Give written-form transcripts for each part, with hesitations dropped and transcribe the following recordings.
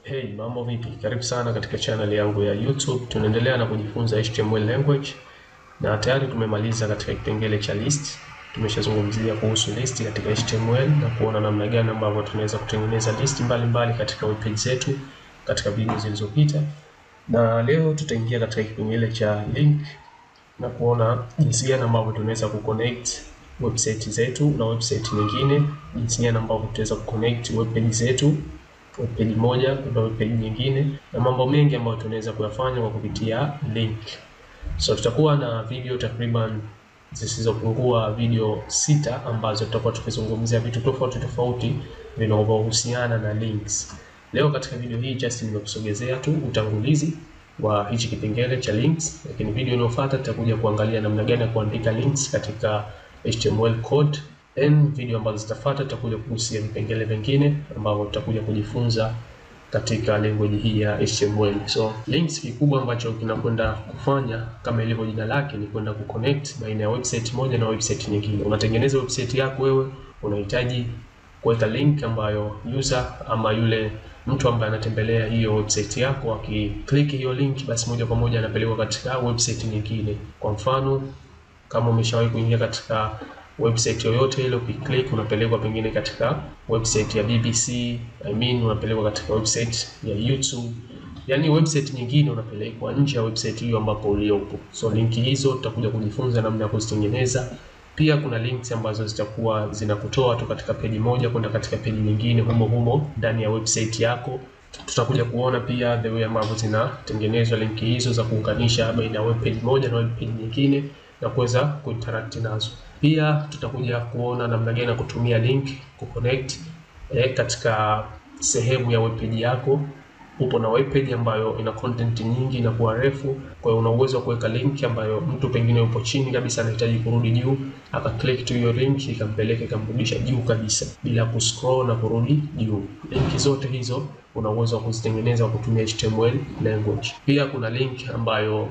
Hey, mambo vipi? Karibu sana katika channel yangu ya YouTube. Tunaendelea na kujifunza HTML language na tayari tumemaliza katika kipengele cha list. Tumeshazungumzia kuhusu list katika HTML na kuona namna gani ambavyo tunaweza kutengeneza list mbalimbali katika web page zetu katika video zilizopita. Na leo tutaingia katika kipengele cha link na kuona jinsi gani ambavyo tunaweza kuconnect website zetu na website nyingine, jinsi gani ambavyo tutaweza kuconnect web page zetu web page moja na web page nyingine, na mambo mengi ambayo tunaweza kuyafanya kwa kupitia link. So tutakuwa na video takriban zisizopungua video 6 ambazo tutakuwa tukizungumzia vitu tofauti vinavyohusiana na links. Leo katika video hii just nimekusogezea tu utangulizi wa hichi kipengele cha links, lakini video inayofuata tutakuja kuangalia namna gani ya kuandika links katika HTML code. Video ambazo zitafuata tutakuja kugusia vipengele vingine ambavyo tutakuja kujifunza katika language hii ya HTML. So links kikubwa ambacho kinakwenda kufanya kama ilivyo jina lake ni kwenda kuconnect baina ya website moja na website nyingine. Unatengeneza website yako wewe, unahitaji kuweka link ambayo user ama yule mtu ambaye anatembelea hiyo website yako akiklik hiyo link, basi moja kwa moja anapelekwa katika website nyingine. Kwa mfano, kama umeshawahi kuingia katika website yoyote ile, ukiklik unapelekwa pengine katika website ya BBC, unapelekwa katika website ya YouTube, yani website nyingine unapelekwa nje ya website hiyo ambapo uliopo. So linki hizo tutakuja kujifunza namna ya kuzitengeneza. Pia kuna links ambazo zitakuwa zinakutoa tu katika page moja kwenda katika page nyingine humo ndani ya website yako. Tutakuja kuona pia the way ambavyo zinatengenezwa linki hizo za kuunganisha baina ya web page moja na web page nyingine na kuweza kuinteract nazo. Pia tutakuja kuona namna gani ya kutumia link kuconnect katika sehemu ya web page yako. Upo na web page ambayo ina content nyingi na kuwa refu, kwa hiyo una uwezo wa kuweka link ambayo mtu pengine yupo chini kabisa anahitaji kurudi juu, akaclick tu hiyo link ikampeleka ikamrudisha juu kabisa bila kuscroll na kurudi juu. Link zote hizo una uwezo wa kuzitengeneza kwa kutumia HTML language. Pia kuna link ambayo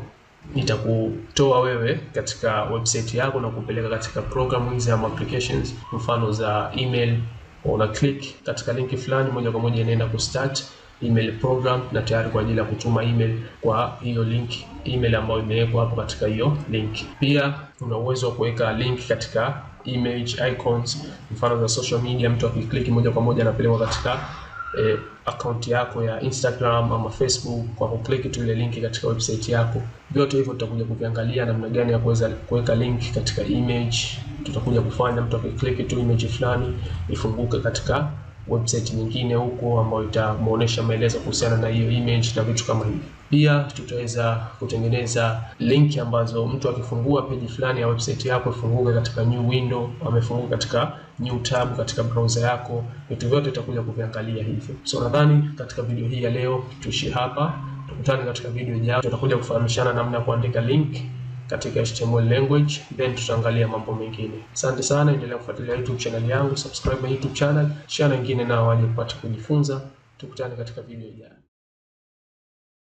itakutoa wewe katika website yako na kupeleka katika programu hizi ama applications, mfano za email. Una click katika link fulani, moja kwa moja inaenda ku start email program na tayari kwa ajili ya kutuma email kwa hiyo link email ambayo imewekwa hapo katika hiyo link. Pia una uwezo wa kuweka link katika image icons, mfano za social media. Mtu akiklik moja kwa moja anapelekwa katika account yako ya Instagram ama Facebook kwa kuklik tu ile link katika website yako. Vyote hivyo tutakuja kuviangalia namna gani ya kuweza kuweka link katika image. Tutakuja kufanya mtu akiklik tu image fulani ifunguke katika website nyingine huko ambayo itamuonesha maelezo kuhusiana na hiyo image na vitu kama hivyo. Pia tutaweza kutengeneza link ambazo mtu akifungua page fulani ya website yako ifunguke katika new window, amefunguka katika new tab katika browser yako. Vitu vyote tutakuja kuviangalia hivyo. So nadhani katika video hii ya leo tuishie hapa. Tukutane katika video ijayo. Tutakuja kufahamishana namna ya kuandika link katika HTML language, then tutaangalia mambo mengine. Asante sana, endelea kufuatilia YouTube channel yangu, subscribe my YouTube channel, share na wengine nao waje kupata kujifunza. Tukutane katika video ijayo.